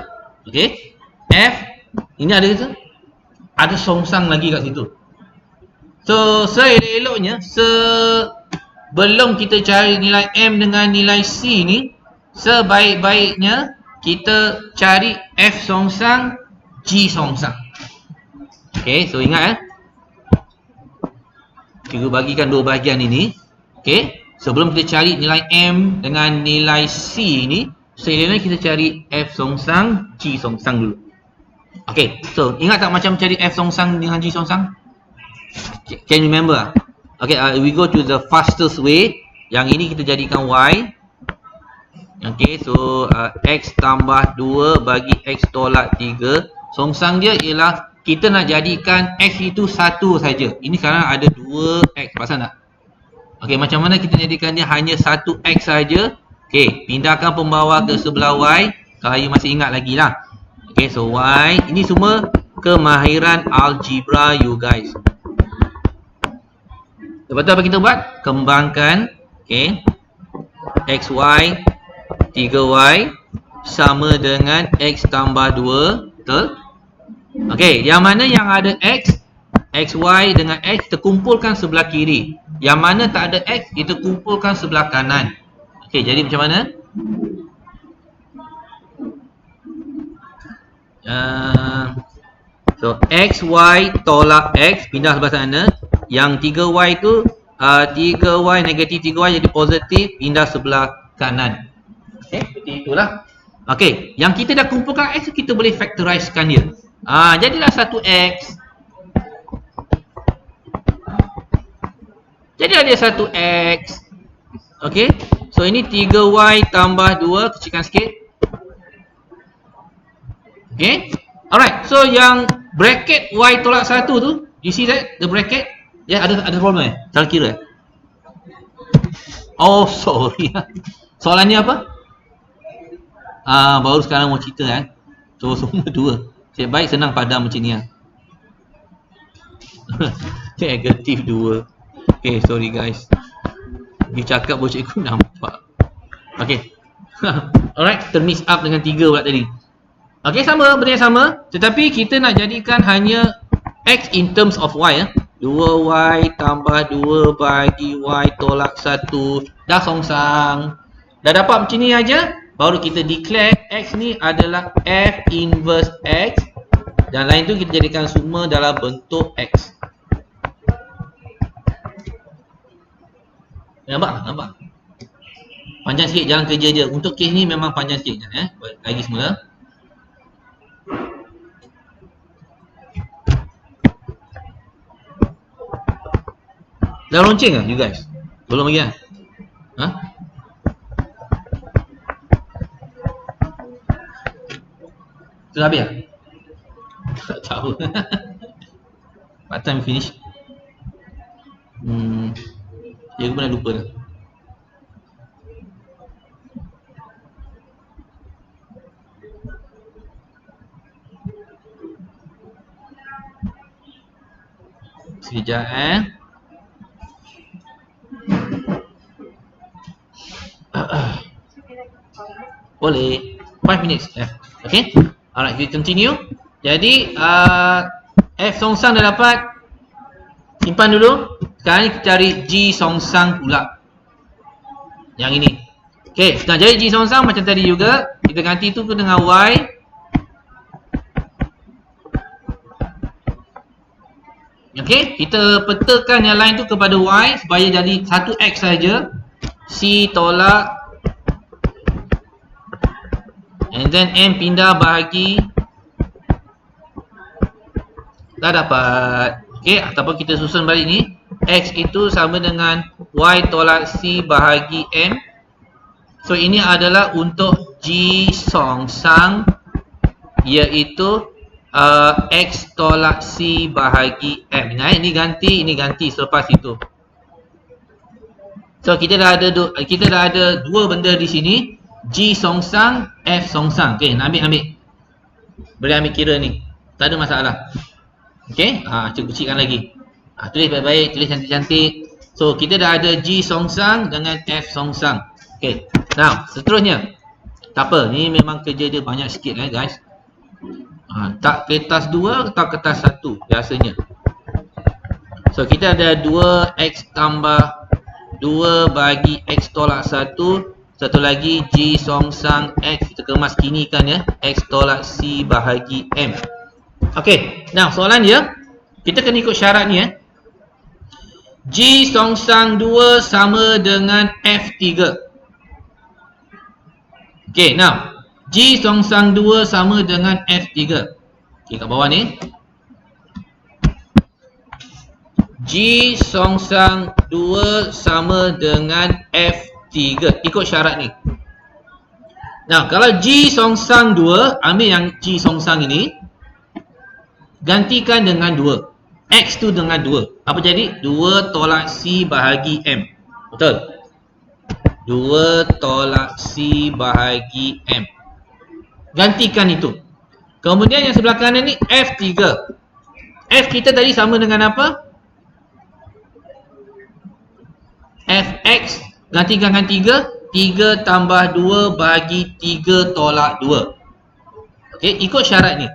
Okey. F ini ada ke? Ada songsang lagi kat situ. So seelok-eloknya sebelum kita cari nilai M dengan nilai C ni, sebaik-baiknya kita cari F songsang, G songsang. Okey, so ingat kita bagikan dua bahagian ini. Okey, sebelum kita cari nilai M dengan nilai C ni, seeloknya kita cari F songsang, G songsang dulu. Okey, so ingat tak macam cari F songsang dengan G songsang? Can you remember? Okay, we go to the fastest way. Yang ini kita jadikan Y. Okay, so X tambah 2 bagi X tolak 3. Songsang dia ialah kita nak jadikan X itu 1 saja. Ini sekarang ada 2X, pasal tak? Okay, macam mana kita jadikan dia hanya 1X saja? Okay, pindahkan pembawa ke sebelah Y. Kalau you masih ingat lagi lah. Okay, so Y. Ini semua kemahiran algebra you guys. Lepas tu apa kita buat? Kembangkan. Okay. XY 3Y sama dengan X tambah 2. Betul? Okay. Yang mana yang ada X, XY dengan X kita kumpulkan sebelah kiri. Yang mana tak ada X kita kumpulkan sebelah kanan. Okay. Jadi macam mana? So XY tolak X pindah sebelah sana. Yang 3Y tu 3Y negatif 3Y jadi positif, pindah sebelah kanan. Okay, seperti itulah. Okay, yang kita dah kumpulkan X kita boleh factorizekan dia. Jadilah 1X. Jadilah dia 1X. Okay, so ini 3Y tambah 2, kecilkan sikit. Okay, alright, so yang bracket Y tolak 1 tu, you see that, the bracket? Ya, ada problem Salah kira Oh, sorry. Soalannya apa? Baru sekarang mau cerita So, semua dua. Baik senang padam macam ni Negatif 2. Okay, sorry guys. Dia cakap baru cikgu nampak. Okay. Alright, termix up dengan 3 pula tadi. Okay, sama, benda yang sama. Tetapi kita nak jadikan hanya X in terms of Y 2Y tambah 2 bagi Y tolak 1. Dah songsang. Dah dapat macam ni aja. Baru kita declare X ni adalah F inverse X. Dan lain tu kita jadikan semua dalam bentuk X. Nampak? Nampak? Panjang sikit jalan kerja je. Untuk kes ni memang panjang sikit. Lagi semula. Dah launching ke you guys? Belum lagi Sudah habis Tak tahu. What time finish? Aku pun dah lupa dah. Sekejap Boleh 5 minutes Okay. Alright, we continue. Jadi F songsang dah dapat. Simpan dulu. Sekarang kita cari G songsang pula. Yang ini. Okay, nak cari G songsang macam tadi juga. Kita ganti tu dengan Y. Okay, kita petakan yang lain tu kepada Y supaya jadi 1X saja. C tolak. And then M pindah bahagi. Dah dapat. Okay, ataupun kita susun balik ni. X itu sama dengan Y tolak C bahagi M. So ini adalah untuk G songsang, iaitu X tolak C bahagi M. Nah, ini ganti selepas itu. So kita dah ada dua benda di sini, G songsang, F songsang. Okey, nak ambil. Boleh ambil kira ni. Tak ada masalah. Okey, cikgu kecilkan lagi. Tulis baik-baik, tulis cantik-cantik. So kita dah ada G songsang dengan F songsang. Okey. Now, seterusnya. Tak apa, ni memang kerja dia banyak sikit guys. Tak kertas 2 atau kertas 1 biasanya. So kita ada 2x tambah 2 bagi x tolak 1. Satu lagi G songsang X. Kita kemas kinikan ya. X tolak C bahagi M. Okey. Now soalan dia, kita kena ikut syarat ni ya. G songsang 2 sama dengan F3. Okey, now G songsang 2 sama dengan F3. Okey, kat bawah ni. G songsang 2 sama dengan F3. Ikut syarat ni. Nah, kalau G songsang 2, ambil yang G songsang ini. Gantikan dengan 2. X tu dengan 2. Apa jadi? 2 tolak C bahagi M. Betul? 2 tolak C bahagi M. Gantikan itu. Kemudian yang sebelah kanan ni F3. F kita tadi sama dengan apa? Fx. Gantikan dengan 3. 3 tambah 2 bagi 3 tolak 2. Okey, ikut syarat ni.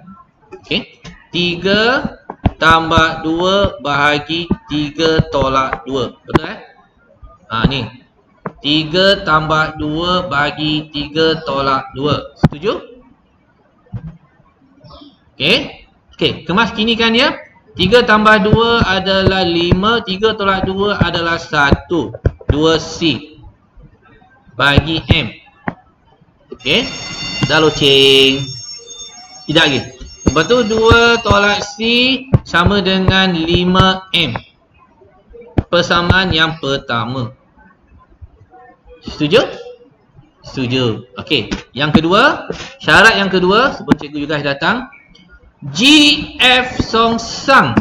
Okey. 3 tambah 2 bahagi 3 tolak 2. Betul ni. 3 tambah 2 bagi 3 tolak 2. Setuju? Okey, kemas kinikan dia. 3 tambah 2 adalah 5. 3 tolak 2 adalah 1. 2C bagi M. Okey, dah loceng. Tidak lagi. Lepas tu 2 tolak C sama dengan 5M. Persamaan yang pertama. Setuju? Setuju. Okey, yang kedua, syarat yang kedua sebelum cikgu juga datang, GF songsang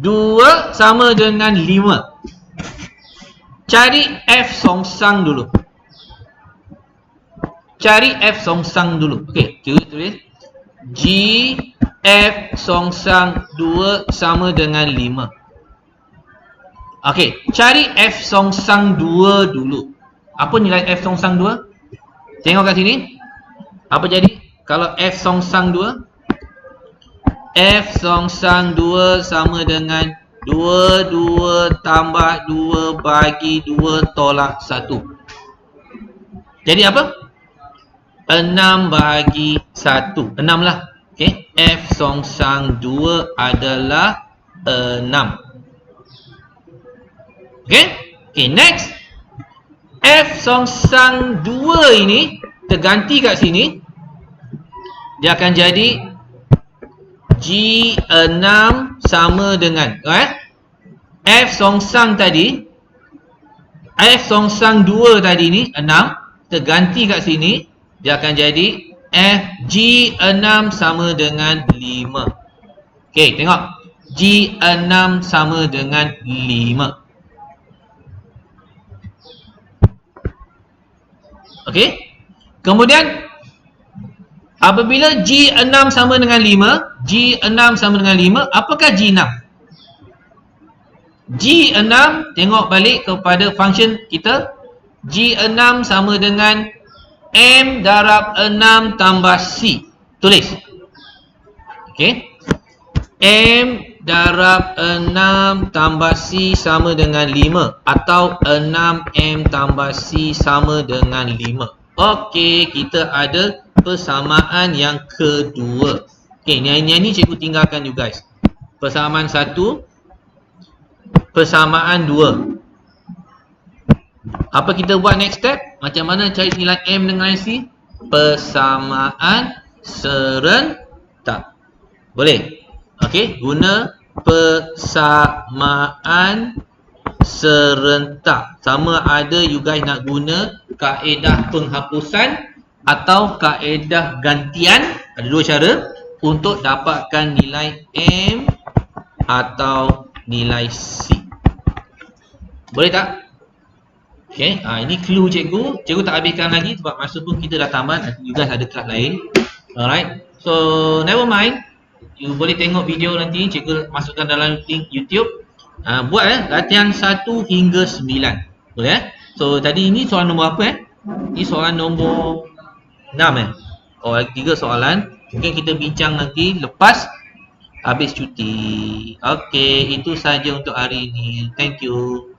2 sama dengan 5. Cari F songsang dulu. Cari F songsang dulu. Okey, cikgu tulis GF songsang 2 sama dengan 5. Okey, cari F songsang 2 dulu. Apa nilai F songsang 2? Tengok kat sini. Apa jadi kalau F songsang 2? F songsang 2 sama dengan 2 tambah 2 bagi 2 tolak 1. Jadi apa? 6 bagi 1. 6 lah. Okay. F songsang 2 adalah 6. Okay. Okay, next. F songsang 2 ini terganti kat sini. Dia akan jadi G6 sama dengan F songsang tadi, F songsang 2 tadi ni 6, terganti kat sini, dia akan jadi F G6 sama dengan 5. Okey, tengok. G6 sama dengan 5. Okey. Kemudian apabila G6 sama dengan 5, G6 sama dengan 5, apakah G6? G6, tengok balik kepada function kita. G6 sama dengan M darab 6 tambah C. Tulis. Okey. M darab 6 tambah C sama dengan 5. Atau 6M tambah C sama dengan 5. Okey, kita ada persamaan yang kedua. Okey, yang ni cikgu tinggalkan you guys. Persamaan 1, persamaan 2. Apa kita buat next step? Macam mana cari nilai M dengan C? Persamaan serentak. Boleh? Okey, guna persamaan serentak. Sama ada you guys nak guna kaedah penghapusan atau kaedah gantian. Ada dua cara. untuk dapatkan nilai M atau nilai C. Boleh tak? Okay, ini clue cikgu. Cikgu tak habiskan lagi sebab masa pun kita dah tamat. You guys ada kelas lain. Alright. So, never mind. You boleh tengok video nanti. Cikgu masukkan dalam link YouTube. Buat latihan 1 hingga 9. Boleh So, tadi ini soalan nombor apa Ini soalan nombor 6 Oh, lagi 3 soalan. Mungkin kita bincang nanti lepas habis cuti. Okay, itu saja untuk hari ini. Thank you.